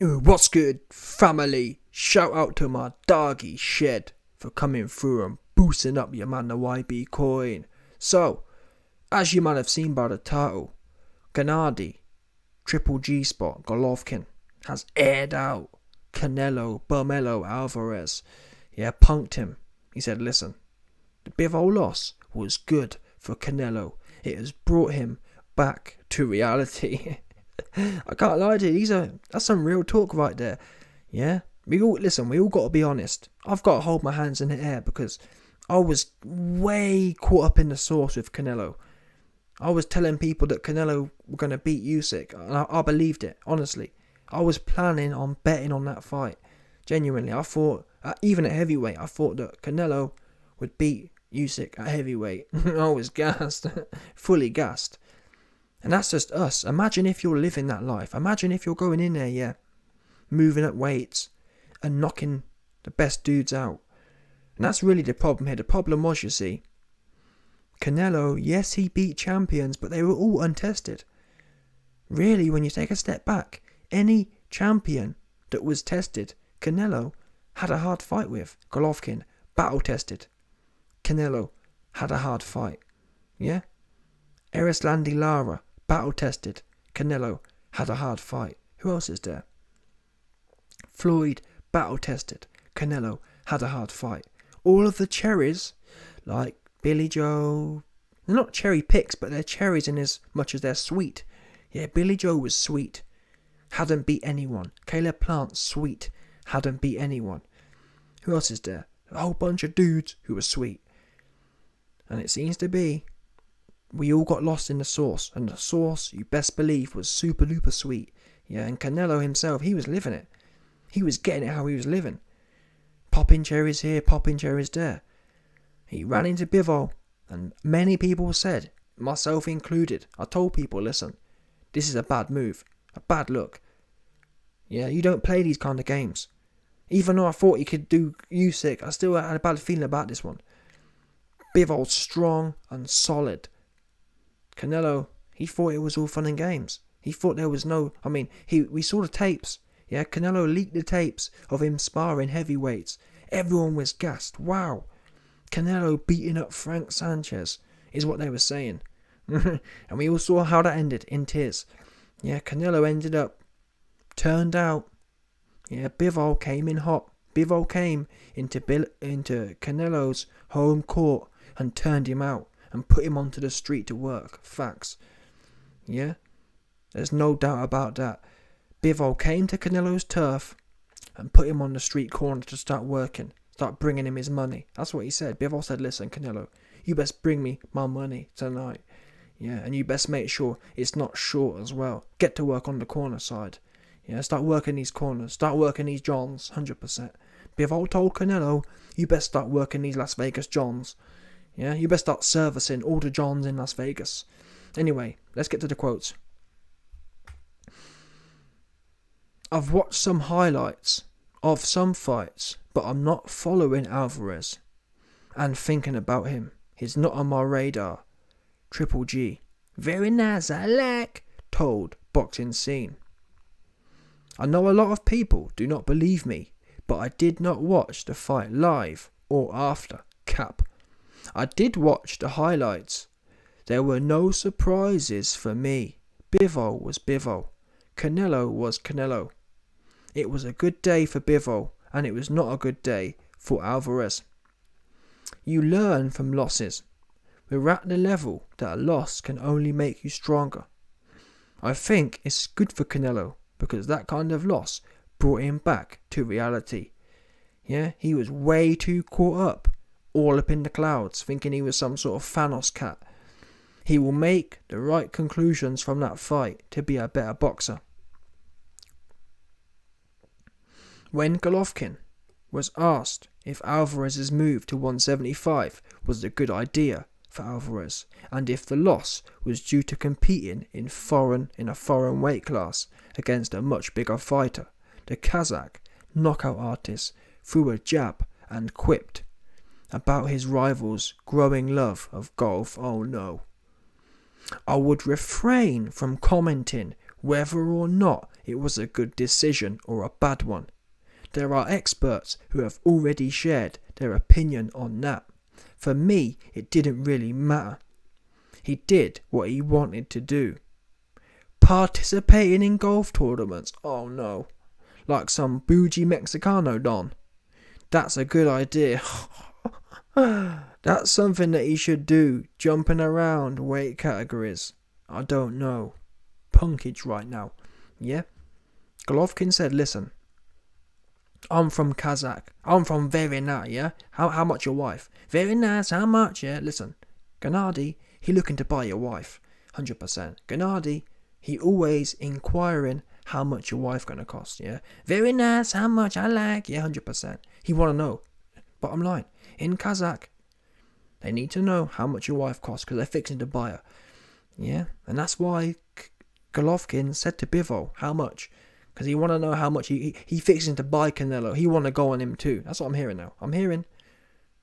What's good, family? Shout out to my doggy Shed for coming through and boosting up your man the YB coin. So, as you might have seen by the title, Gennady, Triple G spot, Golovkin, has aired out Canelo Alvarez. Yeah, punked him. He said, listen, the Bivol loss was good for Canelo. It has brought him back to reality. I can't lie to you, that's some real talk right there. Yeah, we all got to be honest. I've got to hold my hands in the air because I was way caught up in the sauce with Canelo. I was telling people that Canelo were going to beat Usyk, and I believed it, honestly. I was planning on betting on that fight. Genuinely, I thought, even at heavyweight, I thought that Canelo would beat Usyk at heavyweight. I was gassed, fully gassed. And that's just us. Imagine if you're living that life. Imagine if you're going in there, yeah, moving up weights and knocking the best dudes out. And that's really the problem here. The problem was, you see, Canelo, yes, he beat champions, but they were all untested. Really, when you take a step back, any champion that was tested, Canelo had a hard fight with. Golovkin, battle tested. Canelo had a hard fight. Yeah? Erislandy Lara, battle tested. Canelo had a hard fight. Who else is there? Floyd, battle tested. Canelo had a hard fight. All of the cherries, like Billy Joe, they're not cherry picks, but they're cherries in as much as they're sweet. Yeah, Billy Joe was sweet. Hadn't beat anyone. Caleb Plant, sweet. Hadn't beat anyone. Who else is there? A whole bunch of dudes who were sweet. And it seems to be we all got lost in the sauce, and the sauce, you best believe, was super duper sweet. Yeah, and Canelo himself, he was living it. He was getting it how he was living. Popping cherries here, popping cherries there. He ran into Bivol, and many people said, myself included, I told people, listen, this is a bad move, a bad look. Yeah, you don't play these kind of games. Even though I thought he could do Usyk, I still had a bad feeling about this one. Bivol's strong and solid. Canelo, he thought it was all fun and games. He thought there was no... we saw the tapes. Yeah, Canelo leaked the tapes of him sparring heavyweights. Everyone was gassed. Wow. Canelo beating up Frank Sanchez is what they were saying. And we all saw how that ended, in tears. Yeah, Canelo ended up turned out. Yeah, Bivol came in hot. Bivol came into Canelo's home court and turned him out and put him onto the street to work. Facts. Yeah? There's no doubt about that. Bivol came to Canelo's turf and put him on the street corner to start working. Start bringing him his money. That's what he said. Bivol said, listen, Canelo, you best bring me my money tonight. Yeah, and you best make sure it's not short as well. Get to work on the corner side. Yeah, start working these corners. Start working these Johns, 100%. Bivol told Canelo, you best start working these Las Vegas Johns. Yeah, you best start servicing all the Johns in Las Vegas. Anyway, let's get to the quotes. I've watched some highlights of some fights, but I'm not following Alvarez and thinking about him. He's not on my radar. Triple G. Very nice, I like. Told Boxing Scene. I know a lot of people do not believe me, but I did not watch the fight live or after. Cap. I did watch the highlights. There were no surprises for me. Bivol was Bivol. Canelo was Canelo. It was a good day for Bivol, and it was not a good day for Alvarez. You learn from losses. We're at the level that a loss can only make you stronger. I think it's good for Canelo because that kind of loss brought him back to reality. Yeah, he was way too caught up, all up in the clouds, thinking he was some sort of Thanos cat. He will make the right conclusions from that fight to be a better boxer. When Golovkin was asked if Alvarez's move to 175 was a good idea for Alvarez, and if the loss was due to competing in a foreign weight class against a much bigger fighter, the Kazakh knockout artist threw a jab and quipped about his rival's growing love of golf. Oh no. I would refrain from commenting whether or not it was a good decision or a bad one. There are experts who have already shared their opinion on that. For me, it didn't really matter. He did what he wanted to do. Participating in golf tournaments? Oh no. Like some bougie Mexicano don. That's a good idea. That's something that he should do. Jumping around weight categories. I don't know. Punkage right now. Yeah? Golovkin said, listen. I'm from Kazakh. I'm from very nice, yeah? How much your wife? Very nice, how much, yeah? Listen. Gennady, he looking to buy your wife. 100%. Gennady, he always inquiring how much your wife gonna cost, yeah? Very nice, how much, I like, yeah, 100%. He wanna know. Bottom line, in Kazakh, they need to know how much your wife costs because they're fixing to buy her, yeah? And that's why Golovkin said to Bivol, how much? Because he wanna know how much he fixing to buy Canelo. He wanna go on him too. That's what I'm hearing now. I'm hearing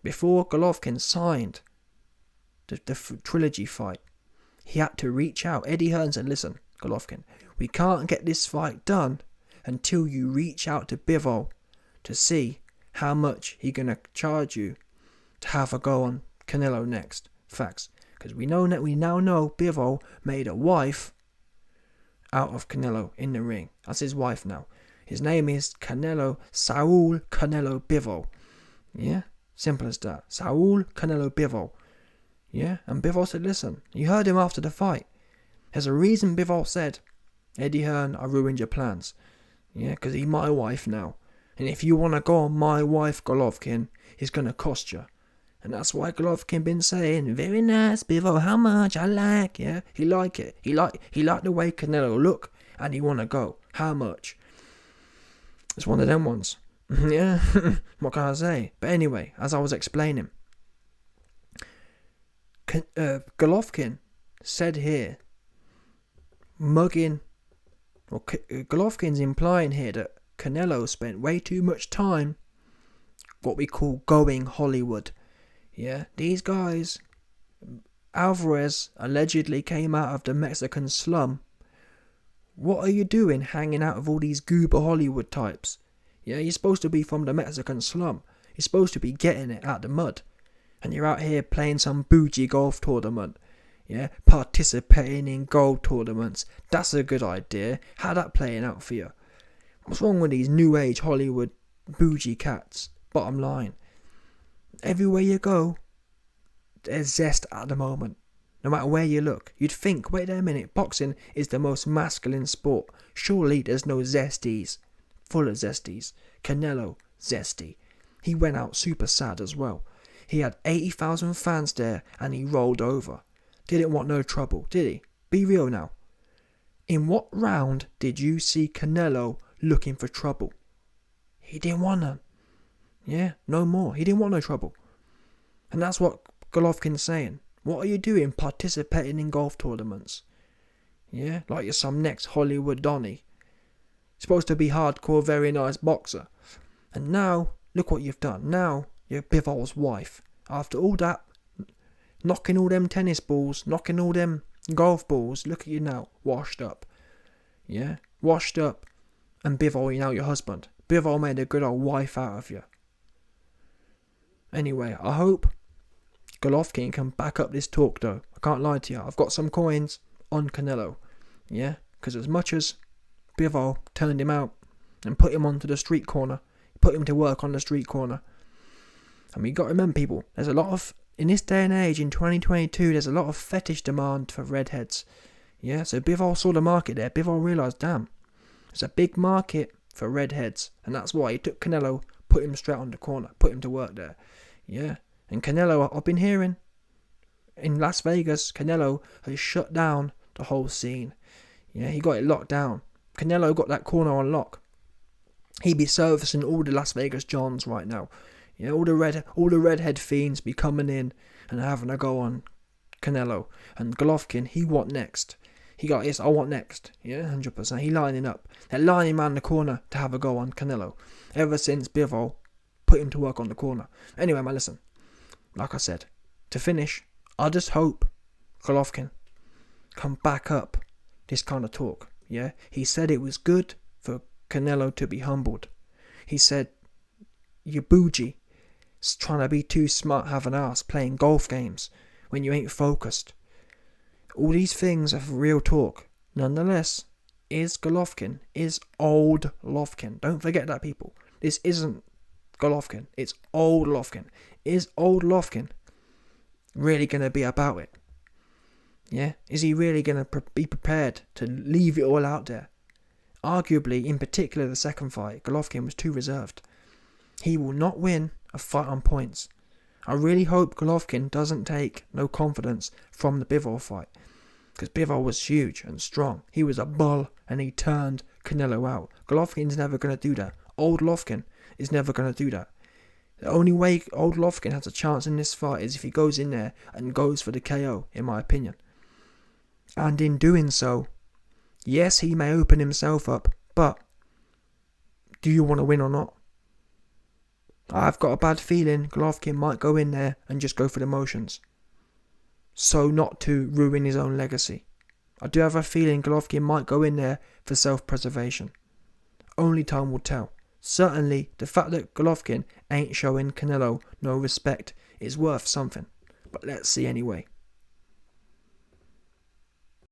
before Golovkin signed the trilogy fight, he had to reach out. Eddie Hearn said, listen, Golovkin, we can't get this fight done until you reach out to Bivol to see how much he gonna charge you to have a go on Canelo next. Facts. Because we now know Bivol made a wife out of Canelo in the ring. That's his wife now. His name is Saul Canelo Bivol. Yeah? Simple as that. Saul Canelo Bivol. Yeah? And Bivol said, listen, you heard him after the fight. There's a reason Bivol said, Eddie Hearn, I ruined your plans. Yeah? Because he's my wife now. And if you want to go on my wife, Golovkin, it's going to cost you. And that's why Golovkin been saying, very nice, Bivol, how much, I like, yeah? He like it. He like the way Canelo look, and he want to go. How much? It's one of them ones. Yeah, what can I say? But anyway, as I was explaining, Golovkin said here, Golovkin's implying here that Canelo spent way too much time, what we call going Hollywood. Yeah, these guys, Alvarez allegedly came out of the Mexican slum. What are you doing hanging out with all these goober Hollywood types? Yeah, you're supposed to be from the Mexican slum. You're supposed to be getting it out the mud. And you're out here playing some bougie golf tournament. Yeah, participating in gold tournaments. That's a good idea. How that playing out for you? What's wrong with these new age Hollywood bougie cats? Bottom line. Everywhere you go, there's zest at the moment. No matter where you look. You'd think, wait there a minute, boxing is the most masculine sport. Surely there's no zesties. Full of zesties. Canelo, zesty. He went out super sad as well. He had 80,000 fans there and he rolled over. Didn't want no trouble, did he? Be real now. In what round did you see Canelo looking for trouble? He didn't want none. Yeah, no more. He didn't want no trouble. And that's what Golovkin's saying. What are you doing participating in golf tournaments? Yeah, like you're some next Hollywood Donny. Supposed to be hardcore, very nice boxer. And now, look what you've done. Now, you're Bivol's wife. After all that, knocking all them tennis balls, knocking all them golf balls, look at you now, washed up. Yeah, washed up. And Bivol, you're now your husband. Bivol made a good old wife out of you. Anyway, I hope Golovkin can back up this talk though. I can't lie to you. I've got some coins on Canelo. Yeah? Because as much as Bivol turned him out and put him onto the street corner, put him to work on the street corner. And we got to remember, people, there's a lot of, in this day and age, in 2022, there's a lot of fetish demand for redheads. Yeah? So Bivol saw the market there. Bivol realised, damn, there's a big market for redheads. And that's why he took Canelo, put him straight on the corner, put him to work there. Yeah, and Canelo, I've been hearing, in Las Vegas, Canelo has shut down the whole scene. Yeah, he got it locked down. Canelo got that corner on lock. He be servicing all the Las Vegas Johns right now. Yeah, all the redhead fiends be coming in and having a go on Canelo. And Golovkin, he want next. He got his, I want next. Yeah, 100%. He lining up. They're lining him around the corner to have a go on Canelo. Ever since Bivol put him to work on the corner. Anyway, man, listen. Like I said, to finish, I just hope Golovkin can back up this kind of talk. yeah? He said it was good for Canelo to be humbled. He said, you're bougie, trying to be too smart, have an ass, playing golf games when you ain't focused. All these things are real talk. Nonetheless, is old Golovkin. Don't forget that, people. This isn't Golovkin. It's old Golovkin. Is old Golovkin really going to be about it? Yeah? Is he really going to be prepared to leave it all out there? Arguably, in particular the second fight, Golovkin was too reserved. He will not win a fight on points. I really hope Golovkin doesn't take no confidence from the Bivol fight, because Bivol was huge and strong. He was a bull and he turned Canelo out. Golovkin's never going to do that. Old Golovkin is never going to do that. The only way old Golovkin has a chance in this fight is if he goes in there and goes for the KO, in my opinion. And in doing so, yes, he may open himself up, but do you want to win or not? I've got a bad feeling Golovkin might go in there and just go for the motions, so not to ruin his own legacy. I do have a feeling Golovkin might go in there for self-preservation. Only time will tell. Certainly, the fact that Golovkin ain't showing Canelo no respect is worth something. But let's see anyway.